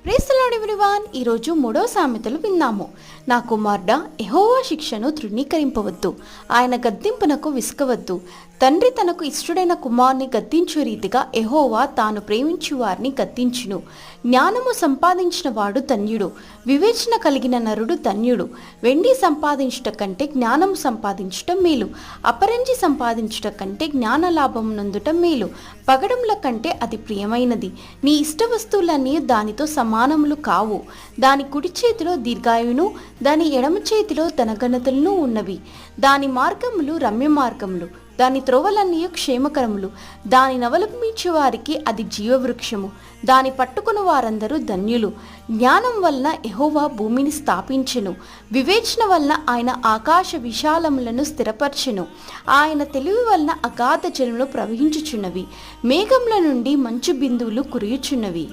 Praise the lord everyone. ఈరోజు మూడో సామెతలు విన్నాము. నా కుమారుడా, యెహోవా శిక్షను తృణీకరింపవద్దు, ఆయన గద్దింపునకు విసుకవద్దు. తండ్రి తనకు ఇష్టడైన కుమారుని గద్దించు రీతిగా యెహోవా తాను ప్రేమించు వారిని గద్దించును. జ్ఞానము సంపాదించిన వాడు ధన్యుడు, వివేచన కలిగిన నరుడు ధన్యుడు. వెండి సంపాదించుట కంటే జ్ఞానం సంపాదించటం మేలు, అపరంజి సంపాదించుట కంటే జ్ఞాన లాభం నొందుట మేలు. పగడముల కంటే అది ప్రియమైనది. నీ ఇష్ట వస్తువులన్నీ దానితో సమానములు కావు. దాని కుడి చేతిలో దీర్ఘాయువును, దాని ఎడమ చేతిలో ధనఘనతలను ఉన్నవి. దాని మార్గములు రమ్య మార్గములు, దాని త్రోవలన్నీ క్షేమకరములు. దాని నవలంబించు వారికి అది జీవవృక్షము, దాని పట్టుకుని వారందరూ ధన్యులు. జ్ఞానం వలన యెహోవా భూమిని స్థాపించెను, వివేచన వలన ఆయన ఆకాశ విశాలములను స్థిరపరచెను. ఆయన తెలివి వలన అగాధ జలములు ప్రవహించుచున్నవి, మేఘముల నుండి మంచు బిందువులు కురియుచున్నవి.